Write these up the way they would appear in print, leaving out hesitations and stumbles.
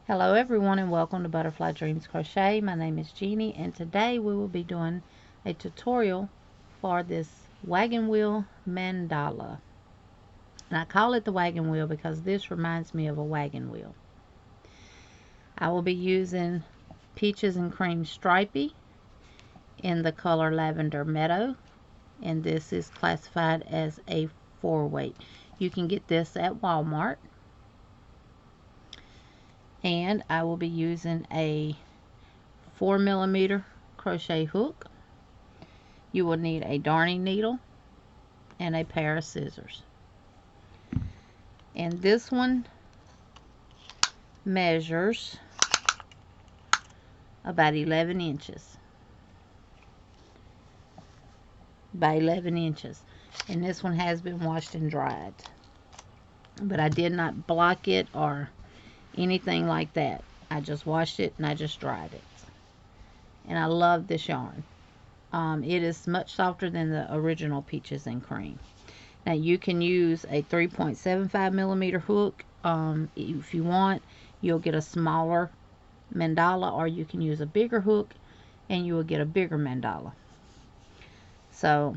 Hello everyone and welcome to Butterfly Dreams Crochet. My name is Jeannie and today we will be doing a tutorial for this wagon wheel mandala. And I call it the wagon wheel because this reminds me of a wagon wheel. I will be using Peaches and Cream Stripey in the color Lavendar Meadow, and this is classified as a 4-weight. You can get this at Walmart. And I will be using a 4mm crochet hook. You will need a darning needle and a pair of scissors. And this one measures about 11 inches by 11 inches. And this one has been washed and dried. But I did not block it or anything like that. I just washed it and I just dried it. And I love this yarn. It is much softer than the original Peaches and Cream. Now you can use a 3.75mm hook. If you want, you'll get a smaller mandala, or you can use a bigger hook and you will get a bigger mandala. So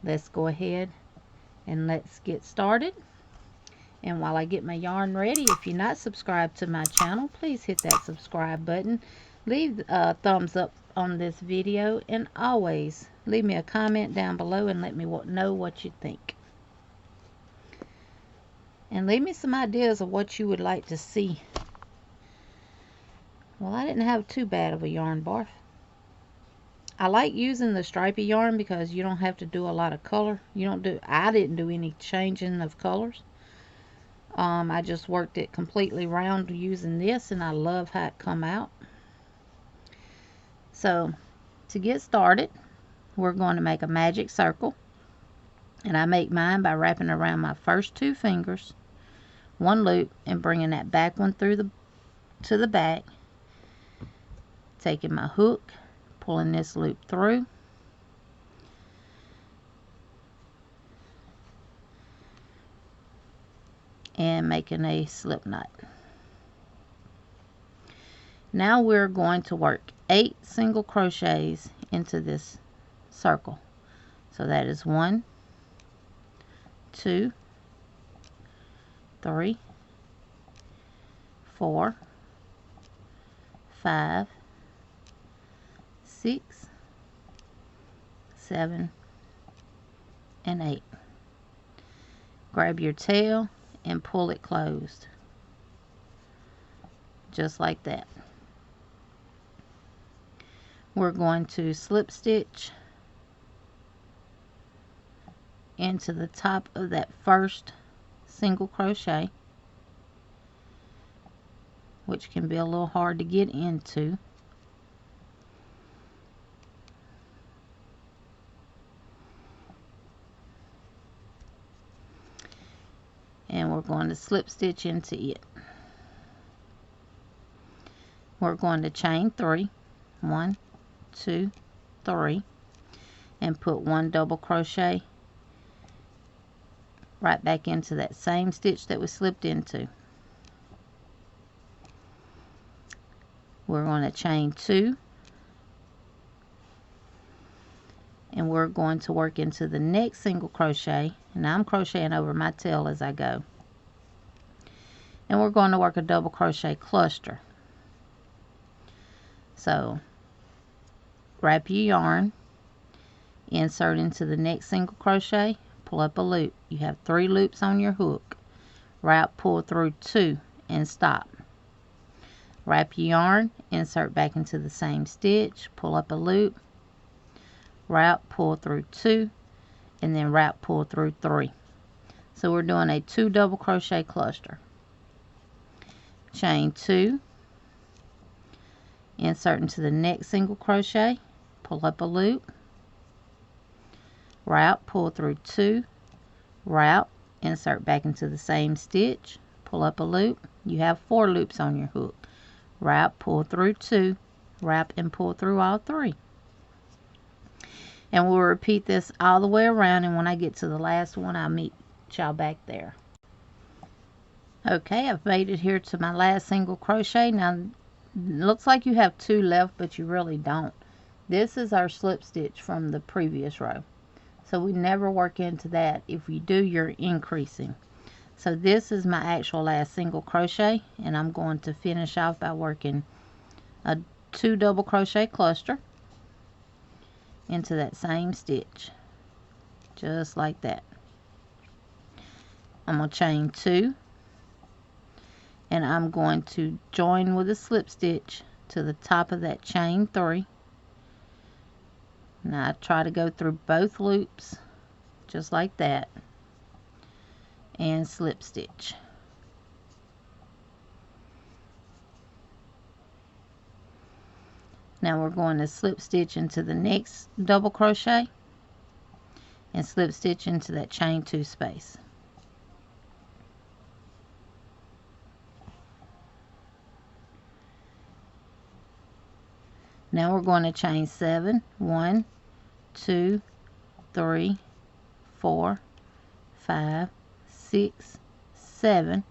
let's go ahead and let's get started. And while I get my yarn ready, if you're not subscribed to my channel, please hit that subscribe button. Leave a thumbs up on this video, and always leave me a comment down below and let me know what you think. And leave me some ideas of what you would like to see. Well, I didn't have too bad of a yarn barf. I like using the stripy yarn because you don't have to do a lot of color. I didn't do any changing of colors. I just worked it completely round using this, and I love how it come out. So to get started, we're going to make a magic circle, and I make mine by wrapping around my first 2 fingers, 1 loop, and bringing that back one through to the back, taking my hook, pulling this loop through, and making a slip knot. Now we're going to work 8 single crochets into this circle. So that is 1, 2, 3, 4, 5, 6, 7, and 8. Grab your tail and pull it closed, just like that. We're going to slip stitch into the top of that first single crochet, which can be a little hard to get into. And we're going to slip stitch into it. We're going to chain 3, 1, 2, 3, and put 1 double crochet right back into that same stitch that we slipped into. We're going to chain 2, and we're going to work into the next single crochet, and I'm crocheting over my tail as I go. And we're going to work a double crochet cluster. So wrap your yarn, insert into the next single crochet, pull up a loop. You have 3 loops on your hook. Wrap, pull through 2, and stop. Wrap your yarn, insert back into the same stitch, pull up a loop, wrap, pull through 2, and then wrap, pull through 3. So we're doing a 2 double crochet cluster. Chain 2, insert into the next single crochet, pull up a loop, wrap, pull through 2, wrap, insert back into the same stitch, pull up a loop. You have 4 loops on your hook. Wrap, pull through 2, wrap, and pull through all 3. And we'll repeat this all the way around, and when I get to the last one, I'll meet y'all back there. Okay, I've made it here to my last single crochet. Now, it looks like you have 2 left, but you really don't. This is our slip stitch from the previous row. So we never work into that. If you do, you're increasing. So this is my actual last single crochet, and I'm going to finish off by working a 2 double crochet cluster into that same stitch, just like that. I'm going to chain 2, and I'm going to join with a slip stitch to the top of that chain 3. Now I try to go through both loops just like that and slip stitch. Now we're going to slip stitch into the next double crochet and slip stitch into that chain 2 space. Now we're going to chain 7. 1, 2, 3, 4, 5, 6, 7.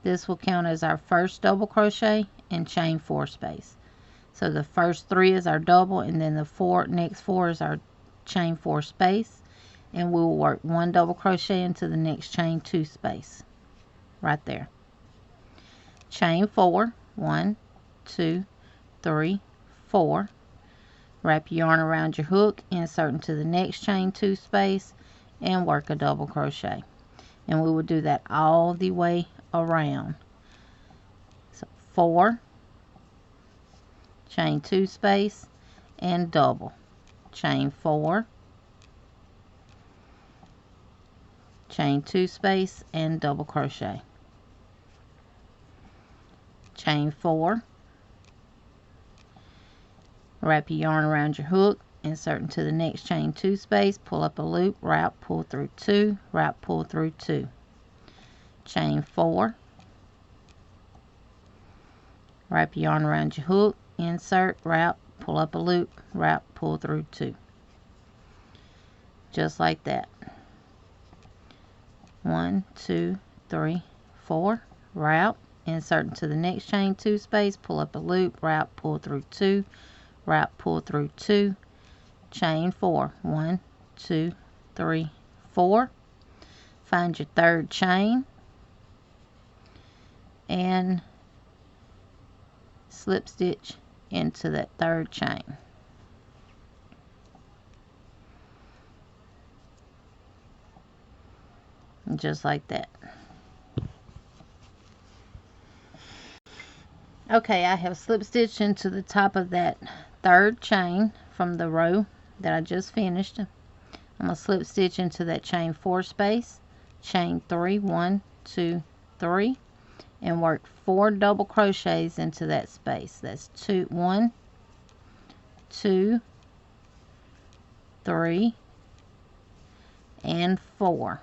This will count as our first double crochet and chain 4 space. So the first 3 is our double, and then the next 4 is our chain 4 space, and we will work 1 double crochet into the next chain 2 space right there. Chain 4. 1, 2, 3, 4. Wrap your yarn around your hook, insert into the next chain 2 space, and work a double crochet. And we will do that all the way around. So 4, chain 2 space, and double. Chain 4, chain 2 space, and double crochet. Chain 4. Wrap your yarn around your hook, insert into the next chain 2 space, pull up a loop, wrap, pull through 2, wrap, pull through 2. Chain 4. Wrap your yarn around your hook, insert, wrap, pull up a loop, wrap, pull through 2. Just like that. 1, 2, 3, 4. Wrap, insert into the next chain 2 space, pull up a loop, wrap, pull through 2, wrap, pull through 2. Chain 4. 1, 2, 3, 4. Find your third chain and slip stitch into that third chain. Just like that. Okay, I have slip stitched into the top of that third chain from the row that I just finished. I'm going to slip stitch into that chain 4 space, chain 3, 1, 2, 3, and work 4 double crochets into that space. That's 1, 2, 3, and 4.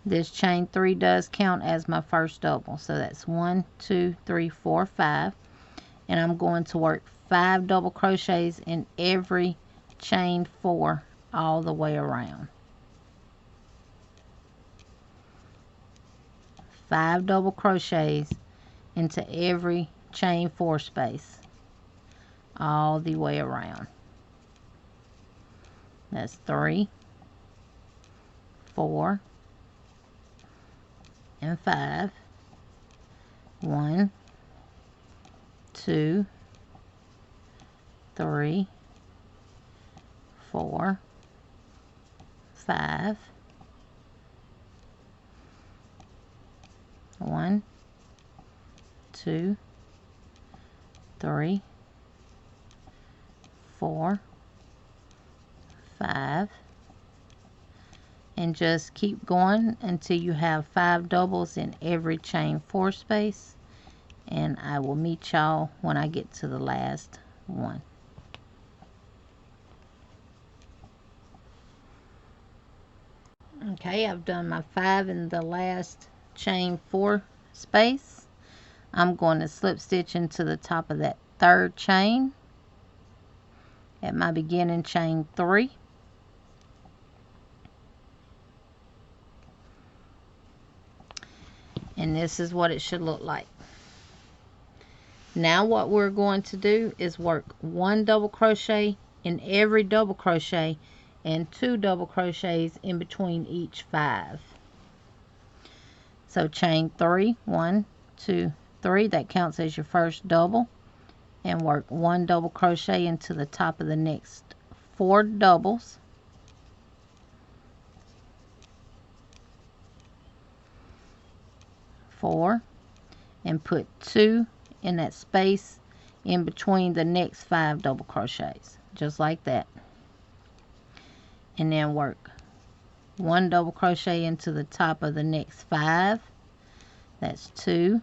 This chain 3 does count as my first double, so that's 1, 2, 3, 4, 5, and I'm going to work 5 double crochets in every chain 4 all the way around. 5 double crochets into every chain 4 space all the way around. That's 3, 4, and 5. 1, 2, 3, 4, 5. 1, 2, 3, 4, 5. And just keep going until you have 5 doubles in every chain 4 space, and I will meet y'all when I get to the last one. Okay, I've done my 5 in the last chain 4 space. I'm going to slip stitch into the top of that third chain at my beginning chain 3. And this is what it should look like. Now what we're going to do is work 1 double crochet in every double crochet and 2 double crochets in between each 5. So chain 3, 1, 2, 3, that counts as your first double, and work 1 double crochet into the top of the next 4 doubles. Four, and put 2 in that space in between the next 5 double crochets, just like that. And then work 1 double crochet into the top of the next 5. That's 2,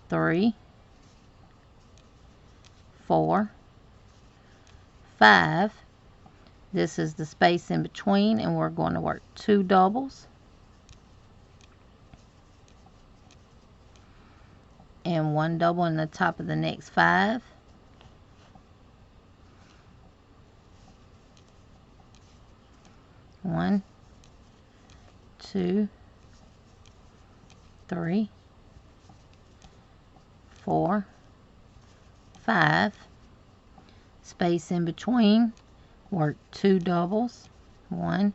3, 4, 5. This is the space in between, and we're going to work 2 doubles and 1 double in the top of the next 5. One, 2, 3, 4, 5. Space in between, work 2 doubles, 1,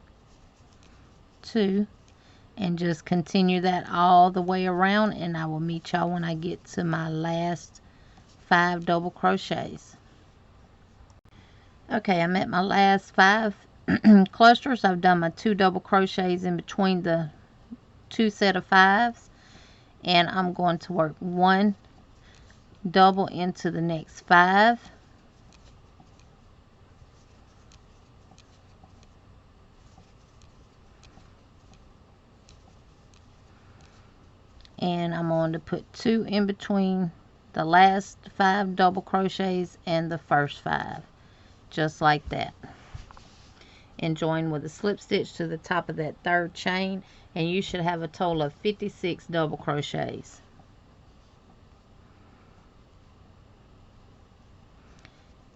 2, and just continue that all the way around, and I will meet y'all when I get to my last 5 double crochets. Okay, I'm at my last 5 clusters. I've done my 2 double crochets in between the 2 set of 5s, and I'm going to work 1 double into the next 5, and I'm going to put 2 in between the last 5 double crochets and the first 5, just like that, and join with a slip stitch to the top of that 3rd chain, and you should have a total of 56 double crochets.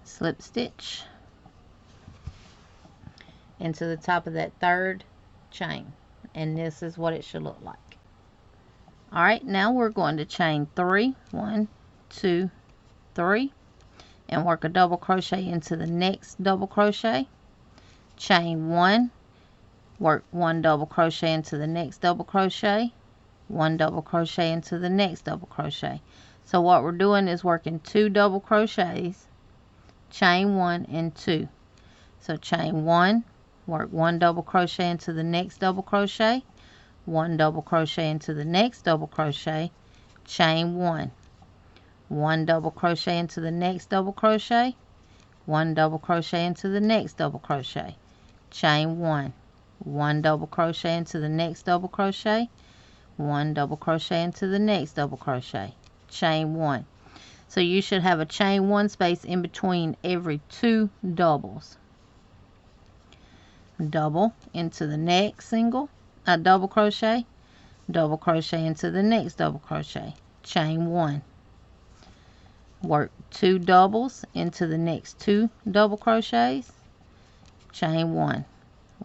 Slip stitch into the top of that 3rd chain, and this is what it should look like. Alright, now we're going to chain 3, 1, 2, 3, and work a double crochet into the next double crochet. Chain 1, work 1 double crochet into the next double crochet, 1 double crochet into the next double crochet. So what we're doing is working 2 double crochets, chain 1 and 2. So chain 1, work 1 double crochet into the next double crochet, 1 double crochet into the next double crochet, chain 1, 1 double crochet into the next double crochet, 1 double crochet into the next double crochet, chain 1, 1 double crochet into the next double crochet, 1 double crochet into the next double crochet, chain 1. So you should have a chain 1 space in between every 2 doubles. Double into the next double crochet into the next double crochet, chain 1. Work 2 doubles into the next 2 double crochets, chain 1.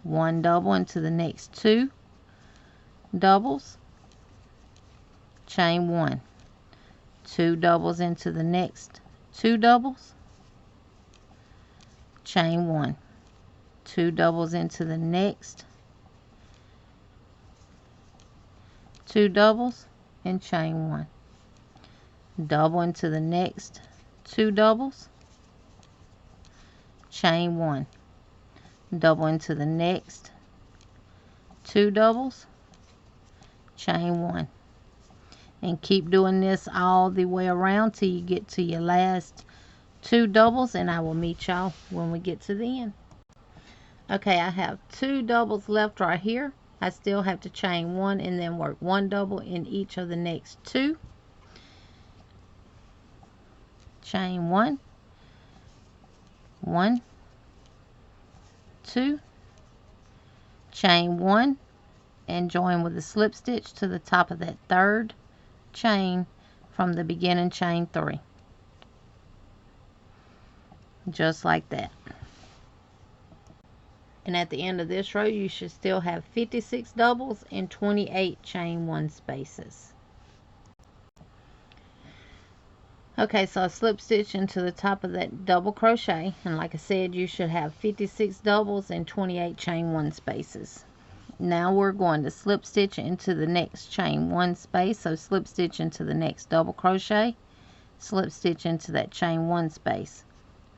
1 double into the next 2 doubles, chain 1. 2 doubles into the next 2 doubles, chain 1. 2 doubles into the next 2 doubles, and chain 1. Double into the next 2 doubles, chain 1. Double into the next 2 doubles, chain 1. And keep doing this all the way around till you get to your last 2 doubles, and I will meet y'all when we get to the end. Okay, I have 2 doubles left right here. I still have to chain 1 and then work 1 double in each of the next 2. Chain 1, 1, 2, chain 1, and join with a slip stitch to the top of that 3rd chain from the beginning chain 3, just like that. And at the end of this row, you should still have 56 doubles and 28 chain 1 spaces. Okay, so I slip stitch into the top of that double crochet, and like I said, you should have 56 doubles and 28 chain 1 spaces. Now we're going to slip stitch into the next chain 1 space. So slip stitch into the next double crochet, slip stitch into that chain 1 space,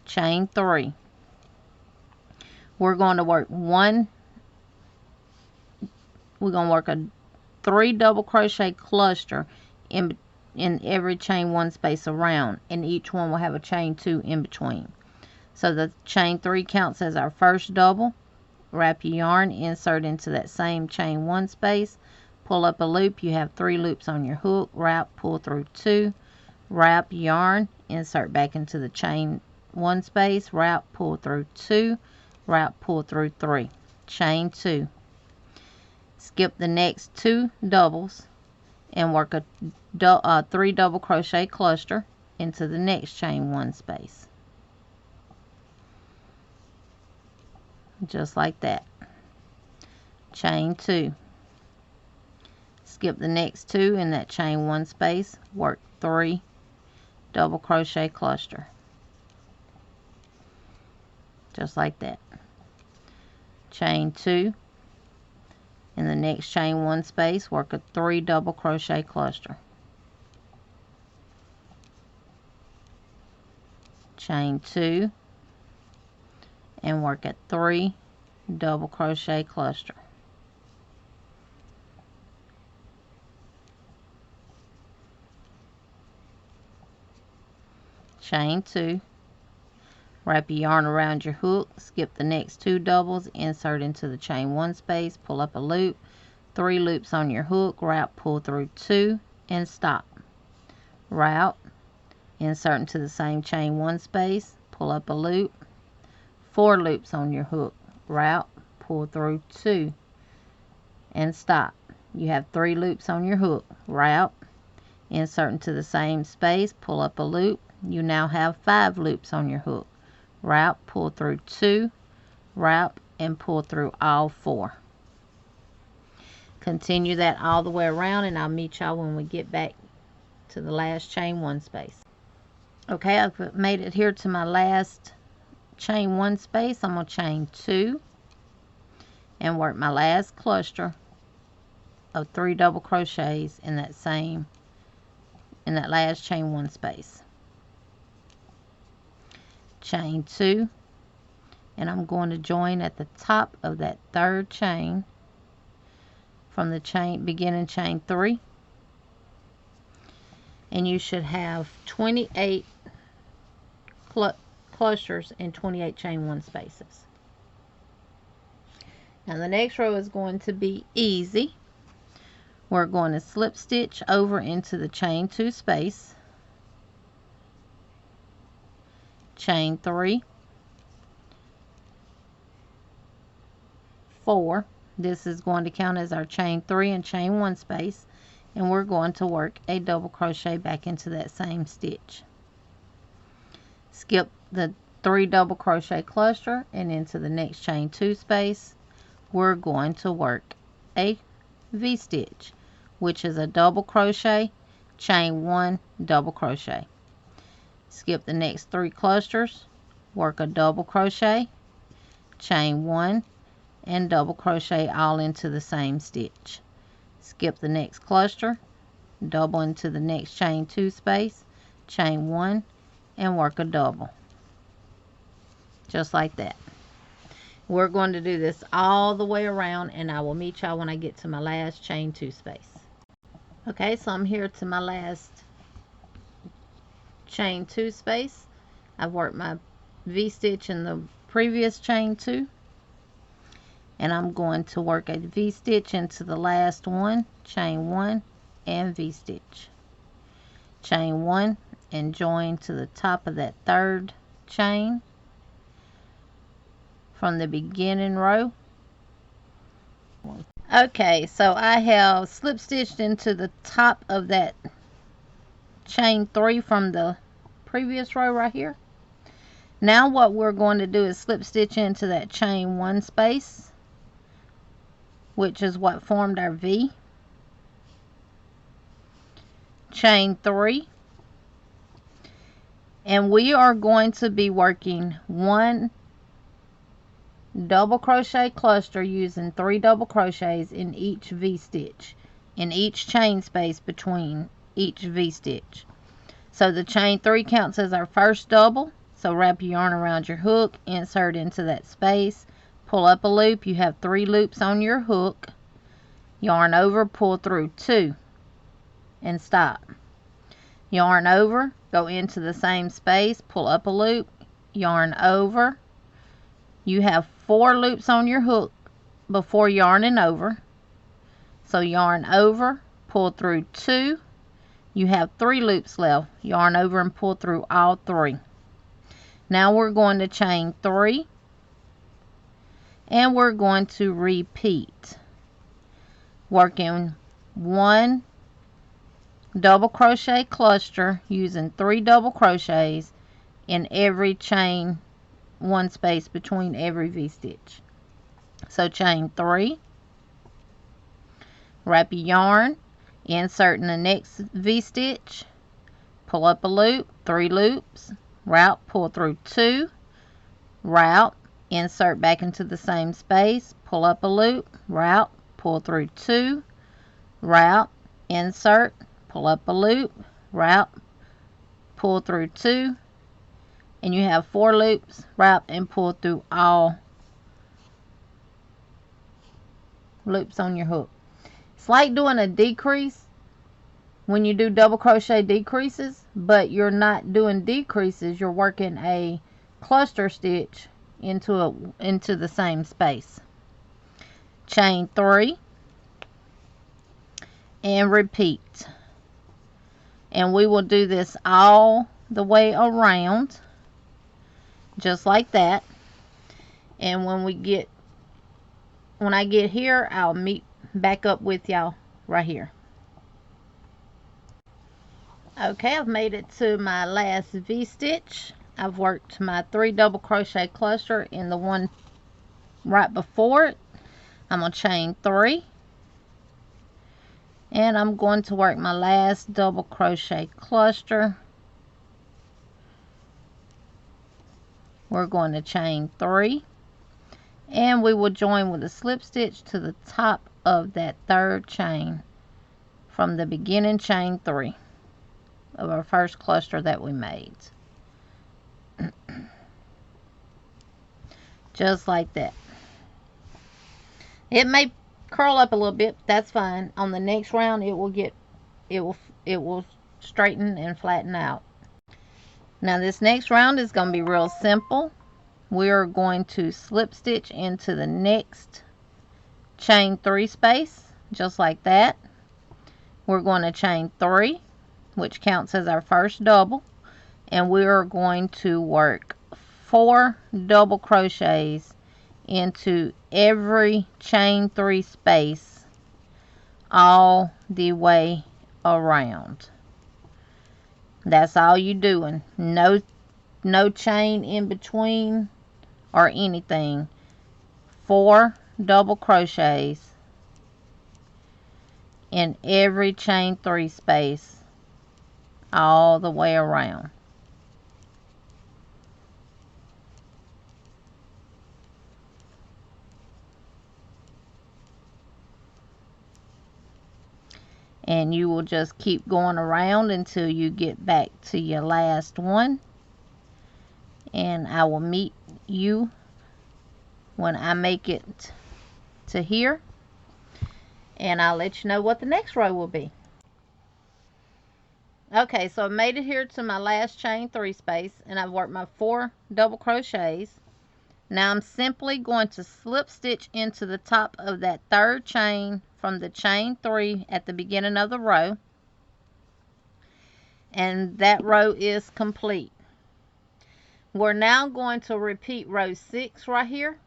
chain 3. We're going to work a 3 double crochet cluster in every chain 1 space around, and each one will have a chain 2 in between. So the chain 3 counts as our first double. Wrap your yarn, insert into that same chain 1 space, pull up a loop. You have 3 loops on your hook, wrap, pull through 2, wrap, yarn, insert back into the chain 1 space, wrap, pull through 2, wrap, pull through 3, chain 2. Skip the next 2 doubles and work a 3 double crochet cluster into the next chain 1 space, just like that. Chain 2. Skip the next 2 in that chain 1 space, work 3 double crochet cluster, just like that. Chain 2. In the next chain 1 space, work a 3 double crochet cluster, chain 2, and work a 3 double crochet cluster, chain 2. Wrap your yarn around your hook, skip the next 2 doubles, insert into the chain 1 space, pull up a loop, 3 loops on your hook, wrap, pull through 2, and stop. Wrap, insert into the same chain 1 space, pull up a loop, 4 loops on your hook, wrap, pull through 2, and stop. You have 3 loops on your hook, wrap, insert into the same space, pull up a loop. You now have 5 loops on your hook, wrap, pull through 2, wrap, and pull through all 4. Continue that all the way around, and I'll meet y'all when we get back to the last chain 1 space. Okay, I've made it here to my last chain 1 space. I'm going to chain 2 and work my last cluster of 3 double crochets in that last chain 1 space. Chain 2, and I'm going to join at the top of that 3rd chain from the beginning chain 3, and you should have 28 clusters and 28 chain 1 spaces. Now the next row is going to be easy. We're going to slip stitch over into the chain 2 space, chain 3, 4. This is going to count as our chain 3 and chain 1 space, and we're going to work a double crochet back into that same stitch. Skip the 3 double crochet cluster, and into the next chain 2 space we're going to work a V-stitch, which is a double crochet, chain 1, double crochet. Skip the next 3 clusters, work a double crochet, chain 1, and double crochet all into the same stitch. Skip the next cluster, double into the next chain 2 space, chain 1, and work a double, just like that. We're going to do this all the way around, and I will meet y'all when I get to my last chain 2 space. Okay, so I'm here to my last chain 2 space. I've worked my V-stitch in the previous chain 2, and I'm going to work a V-stitch into the last one, chain 1, and V-stitch, chain 1, and join to the top of that 3rd chain from the beginning row. Okay, so I have slip stitched into the top of that chain 3 from the previous row right here, Now what we're going to do is slip stitch into that chain 1 space, which is what formed our V. Chain 3, and we are going to be working 1 double crochet cluster using 3 double crochets in each V stitch, in each chain space between each V stitch. So the chain 3 counts as our first double. So wrap your yarn around your hook, insert into that space, pull up a loop. You have 3 loops on your hook. Yarn over, pull through 2 and stop. Yarn over, go into the same space, pull up a loop, yarn over. You have 4 loops on your hook before yarning over. So yarn over, pull through 2. You have 3 loops left. Yarn over and pull through all 3. Now we're going to chain 3, and we're going to repeat, working 1 double crochet cluster using 3 double crochets in every chain 1 space between every V stitch. So chain 3, wrap your yarn, insert in the next V stitch, pull up a loop, 3 loops, route, pull through 2, route, insert back into the same space, pull up a loop, route, pull through 2, route, insert, pull up a loop, route, pull through 2, and you have 4 loops, route, and pull through all loops on your hook. It's like doing a decrease when you do double crochet decreases, but you're not doing decreases, you're working a cluster stitch into the same space. Chain 3 and repeat, and we will do this all the way around just like that. And when I get here, I'll meet back up with y'all right here. Okay, I've made it to my last V stitch. I've worked my 3 double crochet cluster in the one right before it. I'm going to chain 3, and I'm going to work my last double crochet cluster. We're going to chain 3, and we will join with a slip stitch to the top of that 3rd chain from the beginning chain 3 of our first cluster that we made. Just like that. It may curl up a little bit, that's fine. On the next round it will straighten and flatten out. Now this next round is going to be real simple. We're going to slip stitch into the next chain 3 space just like that. We're going to chain 3, which counts as our first double, and we are going to work 4 double crochets into every chain 3 space all the way around. That's all you're doing. No chain in between or anything. 4 double crochets in every chain 3 space all the way around. And you will just keep going around until you get back to your last one, and I will meet you when I make it to here, and I'll let you know what the next row will be. Okay, so I made it here to my last chain 3 space, and I've worked my 4 double crochets. Now I'm simply going to slip stitch into the top of that 3rd chain from the chain 3 at the beginning of the row, and that row is complete. We're now going to repeat row 6 right here,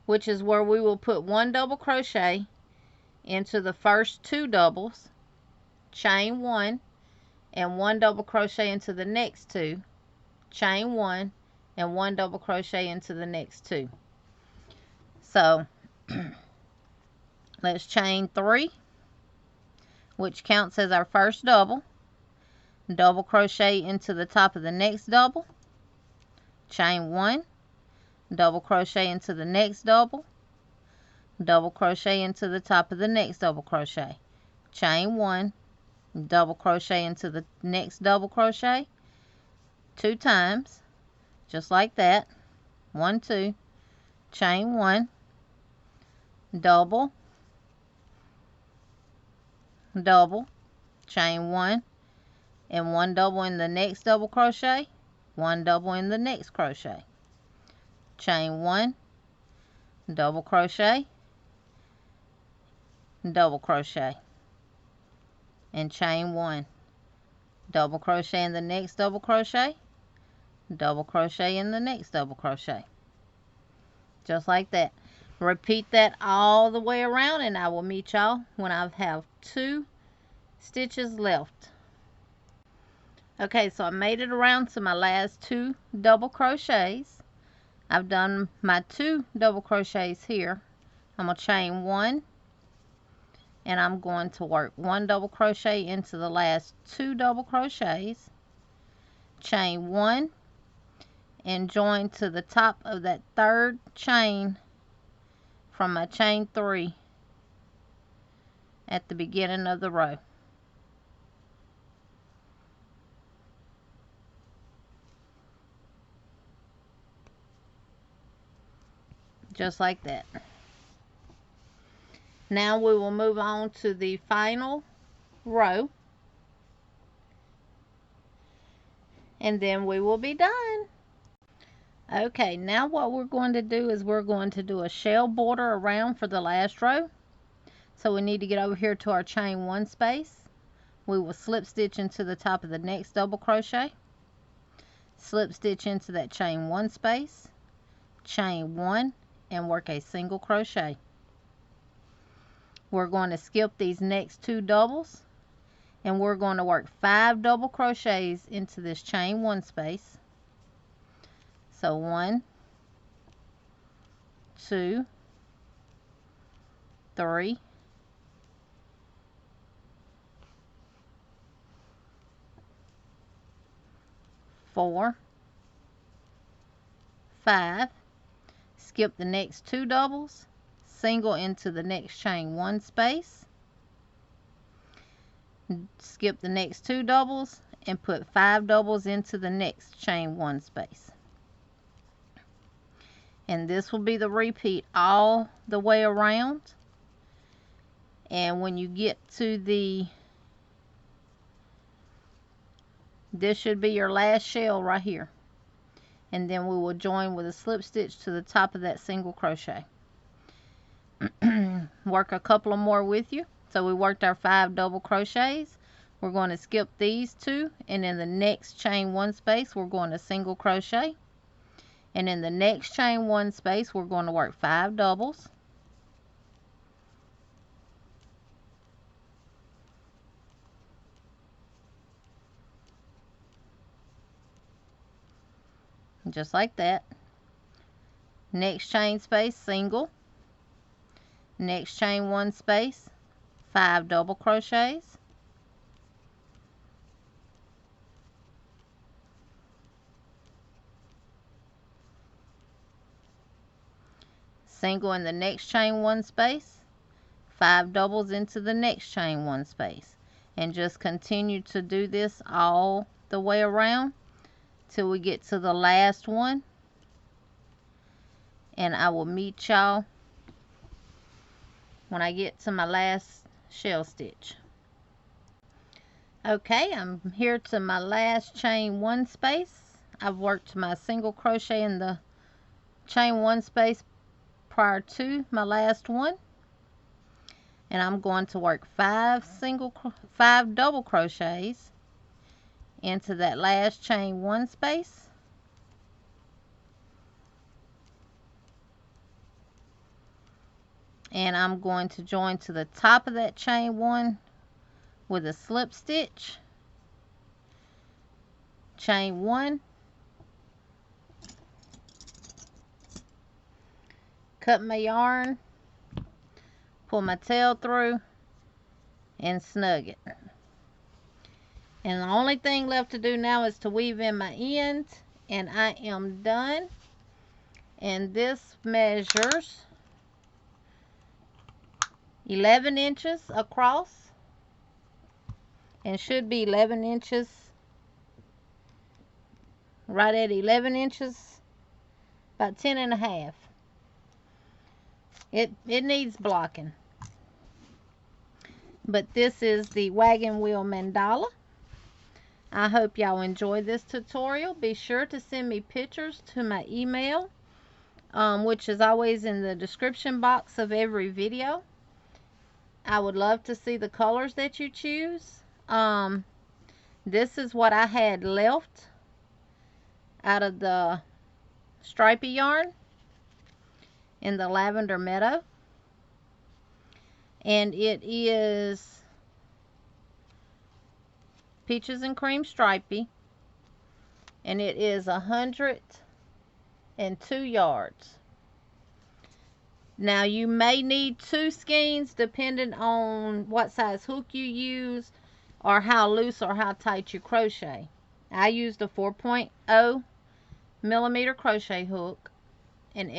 which is where we will put 1 double crochet into the first 2 doubles, chain 1, and 1 double crochet into the next 2, chain 1, and 1 double crochet into the next 2. So let's chain 3, which counts as our first double. Double crochet into the top of the next double, chain 1, double crochet into the next double, double crochet into the top of the next double crochet, chain 1, double crochet into the next double crochet 2 times, just like that. 1, 2, chain 1, double, double, chain 1, and 1 double in the next double crochet, 1 double in the next crochet, chain 1, double crochet, double crochet, and chain 1, double crochet in the next double crochet, double crochet in the next double crochet, just like that. Repeat that all the way around, and I will meet y'all when I have 2 stitches left. Okay, so I made it around to my last 2 double crochets. I've done my 2 double crochets here. I'm going to chain 1, and I'm going to work 1 double crochet into the last 2 double crochets, chain 1, and join to the top of that 3rd chain from my chain 3 at the beginning of the row. Just like that. Now we will move on to the final row, and then we will be done. Okay, now what we're going to do is we're going to do a shell border around for the last row. So we need to get over here to our chain 1 space. We will slip stitch into the top of the next double crochet, slip stitch into that chain 1 space, chain 1, and work a single crochet. We're going to skip these next 2 doubles, and we're going to work 5 double crochets into this chain 1 space. So 1, 2, 3, 4, 5, skip the next 2 doubles, single into the next chain 1 space, skip the next 2 doubles, and put 5 doubles into the next chain 1 space. And this will be the repeat all the way around. And when you get to this should be your last shell right here, and then we will join with a slip stitch to the top of that single crochet. Work a couple of more with you. So we worked our 5 double crochets. We're going to skip these 2, and in the next chain 1 space we're going to single crochet, and in the next chain 1 space we're going to work 5 doubles, just like that. Next chain space, single, next chain 1 space, 5 double crochets, single in the next chain 1 space, 5 doubles into the next chain 1 space, and just continue to do this all the way around till we get to the last one, and I will meet y'all when I get to my last shell stitch. Okay, I'm here to my last chain 1 space. I've worked my single crochet in the chain 1 space prior to my last one, and I'm going to work 5 double crochets into that last chain 1 space, and I'm going to join to the top of that chain 1 with a slip stitch, chain 1, cut my yarn, pull my tail through, and snug it. And the only thing left to do now is to weave in my ends, and I am done. And this measures 11 inches across and should be 11 inches, right at 11 inches, about 10 and a half. It needs blocking. But this is the Wagon Wheel Mandala. I hope y'all enjoy this tutorial. Be sure to send me pictures to my email, which is always in the description box of every video. I would love to see the colors that you choose. This is what I had left out of the stripey yarn in the Lavendar Meadow. And it is Peaches and Creme Stripey. And it is 102 yards. Now you may need 2 skeins depending on what size hook you use or how loose or how tight you crochet. I used a 4.0 millimeter crochet hook, and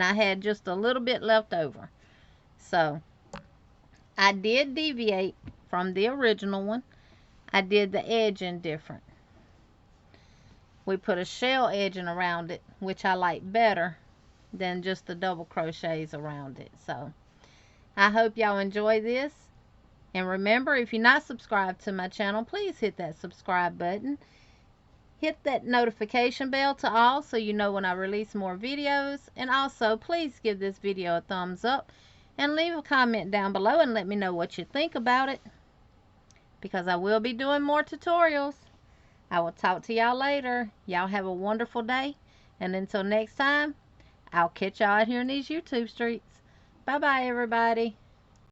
I had just a little bit left over. So I did deviate from the original one. I did the edging different. We put a shell edging around it, which I like better than just the double crochets around it. So I hope y'all enjoy this. And remember, if you're not subscribed to my channel, please hit that subscribe button. Hit that notification bell to all so you know when I release more videos. And also, please give this video a thumbs up and leave a comment down below and let me know what you think about it, because I will be doing more tutorials. I will talk to y'all later. Y'all have a wonderful day. And until next time, I'll catch y'all out here in these YouTube streets. Bye-bye, everybody.